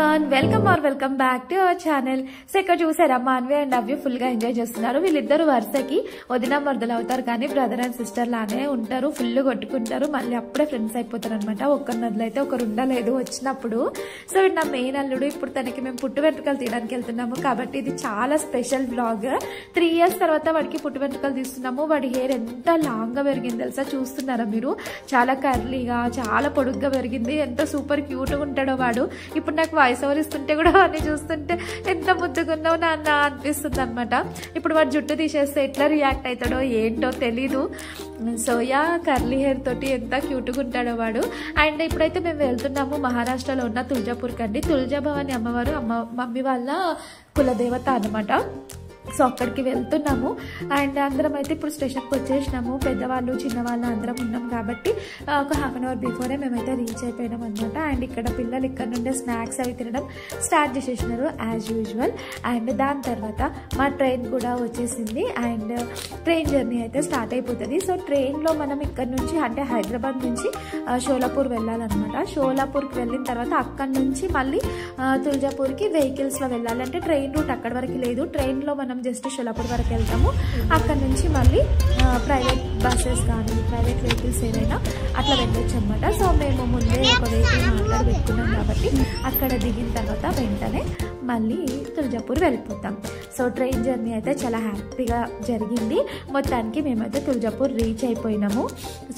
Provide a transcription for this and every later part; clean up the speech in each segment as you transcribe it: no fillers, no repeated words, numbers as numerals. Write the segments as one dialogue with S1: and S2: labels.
S1: Everyone, welcome back to our channel. So ఇక్కడ చూసారా, Manvi and అవ్య full గా ఎంజాయ్ చేస్తున్నారు. వీళ్ళిద్దరు వరుసకి వదిన మర్దలు అవుతారు, కానీ బ్రదర్ అండ్ సిస్టర్ లానే ఉంటారు. ఫుల్ కొట్టుకుంటారు, మళ్ళీ అప్పుడే ఫ్రెండ్స్ అయిపోతారు అనమాట. ఒకరిని వదిలైతే ఒకరు ఉండలేదు వచ్చినప్పుడు. సో నా మెయిన్ అల్లుడు. ఇప్పుడు తనకి మేము పుట్టు వెంట్రుకలు తీయడానికి వెళ్తున్నాము, కాబట్టి ఇది చాలా స్పెషల్ బ్లాగ్. 3 years తర్వాత వాడికి పుట్టు వెంట్రుకలు తీస్తున్నాము. వాడి హెయిర్ ఎంత లాంగ్ గా పెరిగింది తెలుసా, చూస్తున్నారా మీరు? చాలా కర్లీగా, చాలా పొడుగ్గా పెరిగింది. ఎంత సూపర్ క్యూట్ గా ఉంటాడో వాడు. ఇప్పుడు నాకు వాయిస్ ఓవర్ ఇస్తుంటే కూడా వాడిని చూస్తుంటే ఎంత ముద్దుగా ఉన్నావు నాన్న అనిపిస్తుంది అనమాట. ఇప్పుడు వాడు జుట్టు తీసేస్తే ఎట్లా రియాక్ట్ అవుతాడో ఏంటో తెలీదు. సో యా, కర్లీ హెయిర్ తోటి ఎంత క్యూట్గా ఉంటాడో వాడు. అండ్ ఇప్పుడైతే మేము వెళ్తున్నాము మహారాష్ట్రలో ఉన్న తుల్జాపూర్కి అండి. తుల్జా భవాని అమ్మవారు మమ్మీ వాళ్ళ కులదేవత అనమాట. సో అక్కడికి వెళ్తున్నాము. అండ్ అందరం అయితే ఇప్పుడు స్టేషన్కి వచ్చేసినాము. పెద్దవాళ్ళు చిన్నవాళ్ళు అందరం ఉన్నాం కాబట్టి ఒక 1/2 hour బిఫోరే మేమైతే రీచ్ అయిపోయినాం అనమాట. అండ్ ఇక్కడ పిల్లలు ఇక్కడ నుండే స్నాక్స్ అవి తినడం స్టార్ట్ చేసేసినారు యాజ్ యూజువల్. అండ్ దాని తర్వాత మా ట్రైన్ కూడా వచ్చేసింది. అండ్ ట్రైన్ జర్నీ అయితే స్టార్ట్ అయిపోతుంది. సో ట్రైన్లో మనం ఇక్కడ నుంచి అంటే హైదరాబాద్ నుంచి షోలాపూర్ వెళ్ళాలన్నమాట. షోలాపూర్కి వెళ్ళిన తర్వాత అక్కడి నుంచి మళ్ళీ తుల్జాపూర్కి వెహికల్స్లో వెళ్ళాలి. అంటే ట్రైన్ రూట్ అక్కడి వరకు లేదు. ట్రైన్లో మనం జస్ట్ షోలాపూర్ వరకు వెళ్తాము. అక్కడ నుంచి మళ్ళీ ప్రైవేట్ బస్సెస్ కానీ ప్రైవేట్ వెహికల్స్ ఏదైనా అట్లా వెళ్ళొచ్చు అనమాట. సో మేము ముందే ఒక వెహికల్ మాట్లాడి పెట్టుకున్నాం కాబట్టి అక్కడ దిగిన తర్వాత వెంటనే మళ్ళీ తుల్జాపూర్ వెళ్ళిపోతాం. సో ట్రైన్ జర్నీ అయితే చాలా హ్యాపీగా జరిగింది. మొత్తానికి మేమైతే తుల్జాపూర్ రీచ్ అయిపోయినాము.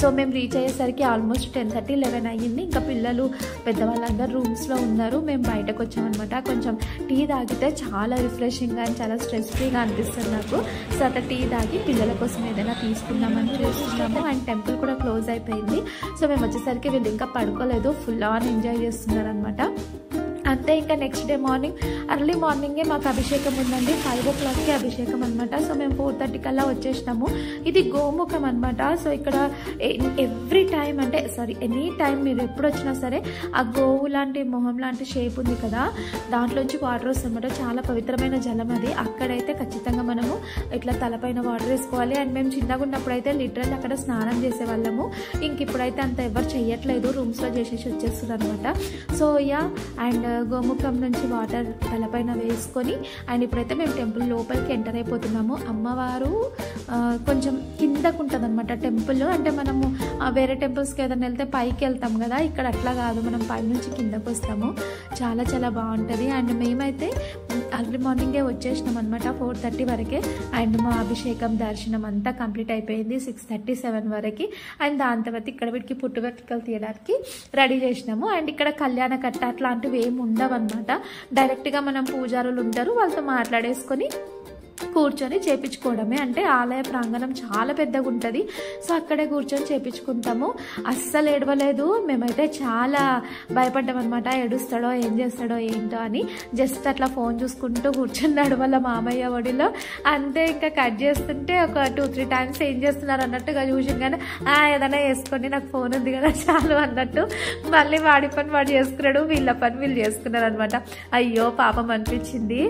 S1: సో మేము రీచ్ అయ్యేసరికి ఆల్మోస్ట్ 10:30, 11 అయ్యింది. ఇంకా పిల్లలు పెద్దవాళ్ళందరూ రూమ్స్లో ఉన్నారు. మేము బయటకు వచ్చామన్నమాట. కొంచెం టీ తాగితే చాలా రిఫ్రెషింగ్గా అండ్ చాలా స్ట్రెస్ ఫ్రీగా అనిపిస్తుంది నాకు. సో అట్లా టీ తాగి పిల్లల కోసం ఏదైనా తీసుకుందామని చూస్తున్నాము. అండ్ టెంపుల్ కూడా క్లోజ్ అయిపోయింది. సో మేము వచ్చేసరికి వీళ్ళు ఇంకా పడుకోలేదు, ఫుల్ ఆన్ ఎంజాయ్ చేస్తున్నారు అనమాట. అంతే. ఇంకా నెక్స్ట్ డే మార్నింగ్ ఎర్లీ మార్నింగే మాకు అభిషేకం ఉందండి. 5 o'clockకి అభిషేకం అనమాట. సో మేము 4:30 కల్లా వచ్చేసినాము. ఇది గోముఖం అనమాట. సో ఇక్కడ ఎవ్రీ టైం అంటే ఎనీ టైం మీరు ఎప్పుడు వచ్చినా సరే ఆ గోవు లాంటి మొహం లాంటి షేప్ ఉంది కదా, దాంట్లోంచి వాటర్ వస్తుందన్నమాట. చాలా పవిత్రమైన జలం అది. అక్కడైతే ఖచ్చితంగా మనము ఇట్లా తలపైన వాటర్ వేసుకోవాలి. అండ్ మేము చిన్నగా ఉన్నప్పుడు అయితే లిటరల్ అక్కడ స్నానం చేసేవాళ్ళము. ఇంక ఇప్పుడైతే అంత ఎవరు చెయ్యట్లేదు, రూమ్స్లో చేసేసి వచ్చేస్తున్నారు అనమాట. సో యా, అండ్ గోముఖం నుంచి వాటర్ తలపైన వేసుకొని అండ్ ఇప్పుడైతే మేము టెంపుల్ లోపలికి ఎంటర్ అయిపోతున్నాము. అమ్మవారు కొంచెం కిందకు ఉంటుంది అనమాట టెంపుల్. అంటే మనము వేరే టెంపుల్స్కి ఏదైనా వెళ్తే పైకి వెళ్తాం కదా, ఇక్కడ అట్లా కాదు, మనం పై నుంచి కిందకు వస్తాము. చాలా చాలా బాగుంటుంది. అండ్ మేమైతే అర్లీ మార్నింగే వచ్చేసినాం అనమాట, 4:30 వరకే. అండ్ మా అభిషేకం దర్శనం అంతా కంప్లీట్ అయిపోయింది 6:30, 7 వరకు. అండ్ దాని తర్వాత ఇక్కడ వీటికి పుట్టు వెంట్రుకలు తీయడానికి రెడీ చేసినాము. అండ్ ఇక్కడ కళ్యాణ కట్ట అట్లాంటివి ఏమి ఉండవు అనమాట. డైరెక్ట్గా మనం పూజారులు ఉంటారు, వాళ్ళతో మాట్లాడేసుకొని కూర్చొని చేపించుకోవడమే. అంటే ఆలయ ప్రాంగణం చాలా పెద్దగా ఉంటుంది. సో అక్కడే కూర్చొని చేపించుకుంటాము. అస్సలు ఏడవలేదు. మేమైతే చాలా భయపడ్డాం అనమాట, ఏడుస్తాడో ఏం చేస్తాడో ఏంటో అని. జస్ట్ అట్లా ఫోన్ చూసుకుంటూ కూర్చున్నాడు వాళ్ళ మామయ్య ఒడిలో. అంతే. ఇంకా కట్ చేస్తుంటే ఒక 2-3 times ఏం చేస్తున్నారు అన్నట్టుగా చూసి, కానీ ఏదైనా వేసుకోండి, నాకు ఫోన్ ఉంది కదా చాలు అన్నట్టు మళ్ళీ వాడి పని వాడు చేసుకున్నాడు, వీళ్ళ పని వీళ్ళు చేసుకున్నారు అనమాట. అయ్యో పాపం అనిపించింది.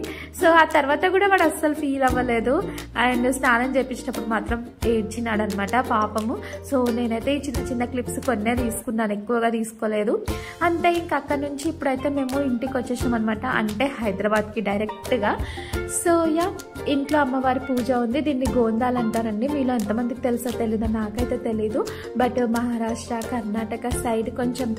S1: సో ఆ తర్వాత కూడా వాడు అస్సలు ఫీల్ అవ్వలేదు. అండ్ స్నానం చేపించేటప్పుడు మాత్రం ఏడ్చినాడు అనమాట పాపము. సో నేనైతే ఈ చిన్న చిన్న క్లిప్స్ కొన్నే తీసుకున్నాను, ఎక్కువగా తీసుకోలేదు. అంతే. ఇంకా అక్కడ నుంచి ఇప్పుడైతే మేము ఇంటికి వచ్చేసాం అనమాట, అంటే హైదరాబాద్కి డైరెక్ట్గా. సో యా, ఇంట్లో అమ్మవారి పూజ ఉంది. దీన్ని గోందాలు అంటారండి. మీలో ఎంతమందికి తెలుసో తెలీదు, నాకైతే తెలీదు. బట్ మహారాష్ట్ర, కర్ణాటక సైడ్ కొంచెం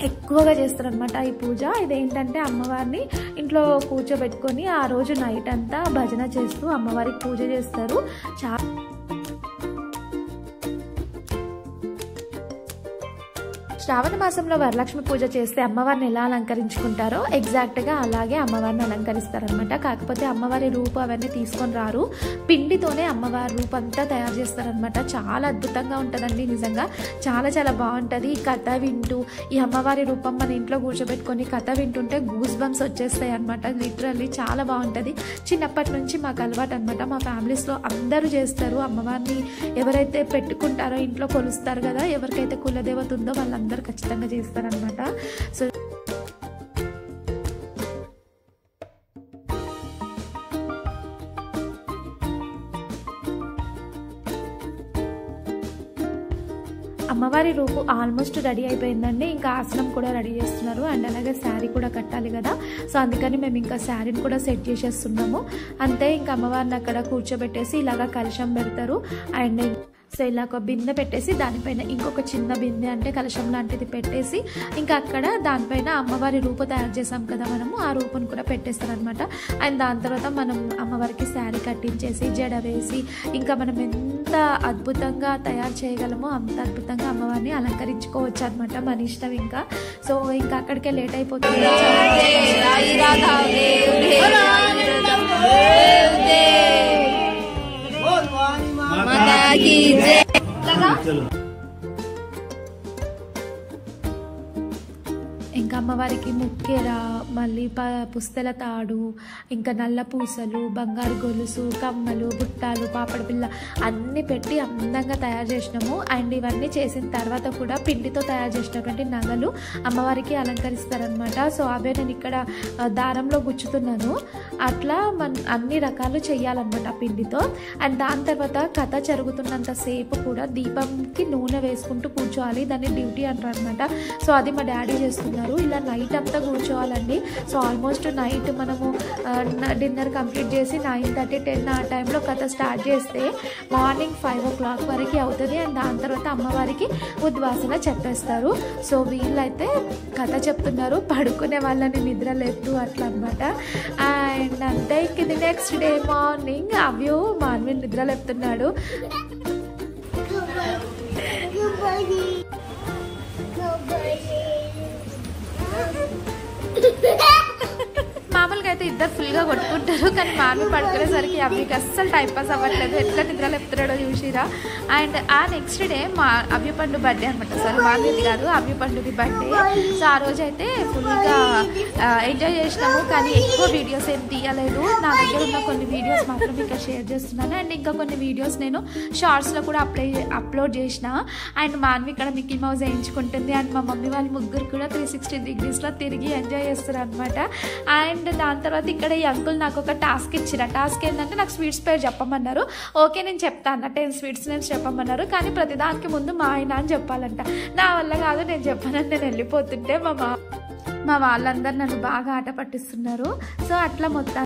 S1: ఎక్కువగా చేస్తారనమాట ఈ పూజ. ఇదేంటంటే అమ్మవారిని ఇంట్లో కూర్చోబెట్టుకొని ఆ రోజు నైట్ అంతా భజన చేస్తూ అమ్మవారికి పూజ చేస్తారు. శ్రావణ మాసంలో వరలక్ష్మి పూజ చేస్తే అమ్మవారిని ఎలా అలంకరించుకుంటారో ఎగ్జాక్ట్గా అలాగే అమ్మవారిని అలంకరిస్తారనమాట. కాకపోతే అమ్మవారి రూపు అవన్నీ తీసుకొని రారు, పిండితోనే అమ్మవారి రూపు అంతా తయారు చేస్తారనమాట. చాలా అద్భుతంగా ఉంటుందండి, నిజంగా చాలా చాలా బాగుంటుంది. ఈ కథ వింటూ ఈ అమ్మవారి రూపం మన ఇంట్లో కూర్చోబెట్టుకొని కథ వింటుంటే గూస్ బంప్స్ వచ్చేస్తాయి అనమాట. లిటరల్లీ చాలా బాగుంటుంది. చిన్నప్పటి నుంచి మాకు అలవాటు అనమాట. మా ఫ్యామిలీస్లో అందరూ చేస్తారు. అమ్మవారిని ఎవరైతే పెట్టుకుంటారో, ఇంట్లో కొలుస్తారు కదా, ఎవరికైతే కులదేవత ఉందో వాళ్ళందరూ ఖచ్చితంగా చేస్తారనమాట. సో అమ్మవారి రూపు ఆల్మోస్ట్ రెడీ అయిపోయిందండి. ఇంకా ఆసనం కూడా రెడీ చేస్తున్నారు. అండ్ అలాగే శారీ కూడా కట్టాలి కదా, సో అందుకని మేము ఇంకా శారీని కూడా సెట్ చేసేస్తున్నాము. అంతే, ఇంకా అమ్మవారిని అక్కడ కూర్చోబెట్టేసి ఇలాగా కలశం పెడతారు. అండ్ సో ఇలా ఒక బిందె పెట్టేసి దానిపైన ఇంకొక చిన్న బిందె అంటే కలశం లాంటిది పెట్టేసి ఇంకా అక్కడ దానిపైన అమ్మవారి రూపు తయారు చేసాం కదా మనము, ఆ రూపును కూడా పెట్టేస్తారనమాట. అండ్ దాని తర్వాత మనం అమ్మవారికి శారీ కట్టించేసి జడ వేసి ఇంకా మనం ఎంత అద్భుతంగా తయారు చేయగలమో అంత అద్భుతంగా అమ్మవారిని అలంకరించుకోవచ్చు అనమాట, మన ఇష్టం. ఇంకా సో ఇంకా అక్కడికే లేట్ అయిపోతుంది. ఇంకా అమ్మవారికి ముక్కెర, మళ్ళీ పుస్తెల తాడు, ఇంకా నల్ల పూసలు, బంగారు గొలుసు, కమ్మలు, బుట్టాలు, పాపడ పిల్ల అన్నీ పెట్టి అందంగా తయారు చేసినాము. అండ్ ఇవన్నీ చేసిన తర్వాత కూడా పిండితో తయారు చేసినటువంటి నగలు అమ్మవారికి అలంకరిస్తారనమాట. సో అవే నేను ఇక్కడ దారంలో గుచ్చుతున్నాను. అట్లా అన్ని రకాలు చేయాలన్నమాట పిండితో. అండ్ దాని తర్వాత కథ జరుగుతున్నంత సేపు కూడా దీపంకి నూనె వేసుకుంటూ కూర్చోవాలి, దాన్ని డ్యూటీ అంటారు అనమాట. సో అది మా డాడీ చేస్తున్నారు. ఇలా నైట్ అంతా కూర్చోవాలండి. సో ఆల్మోస్ట్ నైట్ మనము డిన్నర్ కంప్లీట్ చేసి 9:30, 10 ఆ టైంలో కథ స్టార్ట్ చేస్తే మార్నింగ్ 5 o'clock వరకు అవుతుంది. అండ్ దాని తర్వాత అమ్మవారికి ఉద్వాసన చెప్పేస్తారు. సో వీళ్ళైతే కథ చెప్తున్నారు, పడుకునే వాళ్ళని నిద్ర లేపుతూ అట్లా అనమాట. అండ్ అంతే, ఇది నెక్స్ట్ డే మార్నింగ్ అవ్యూ మాన్వి నిద్ర లేపుతున్నాడు. మామూలుగా అయితే ఇద్దరు ఫుల్గా కొట్టుకుంటారు, కానీ మాన్వి పడుకునేసరికి అవ్యకి అస్సలు టైంపాస్ అవ్వట్లేదు, ఎట్లా నిద్ర లేపుతున్నాడో చూసిరా. అండ్ ఆ నెక్స్ట్ డే అవ్య పండు బర్త్డే అనమాట. సారీ, మాన్విది కాదు, అవ్య పండుది బర్త్డే. సో ఆ రోజు అయితే ఫుల్గా ఎంజాయ్ చేసినాము, కానీ ఎక్కువ వీడియోస్ ఏం తీయలేదు. నా దగ్గర ఉన్న కొన్ని వీడియోస్ మాత్రం ఇక్కడ షేర్ చేస్తున్నాను. అండ్ ఇంకా కొన్ని వీడియోస్ నేను షార్ట్స్లో కూడా అప్లోడ్ చేసిన. అండ్ మాన్వి ఇక్కడ మిక్కీ మౌజ్ వేయించుకుంటుంది. అండ్ మా మమ్మీ వాళ్ళు ముగ్గురు కూడా 360 degreesలో తిరిగి ఎంజాయ్ చేస్తారు అనమాట. అండ్ దాని తర్వాత ఇక్కడ ఈ అంకుల్ నాకు ఒక టాస్క్ ఇచ్చారు. ఆ టాస్క్ ఏంటంటే నాకు స్వీట్స్ పేరు చెప్పమన్నారు. ఓకే నేను చెప్తాను, 10 స్వీట్స్ నేను చెప్పమన్నారు. కానీ ప్రతిదానికి ముందు మా ఆయన అని చెప్పాలంట. నా వల్ల కాదు, నేను చెప్పానని నేను వెళ్ళిపోతుంటే మా వాళ్ళందరూ నన్ను బాగా ఆట పట్టిస్తున్నారు. సో అట్లా మొత్తం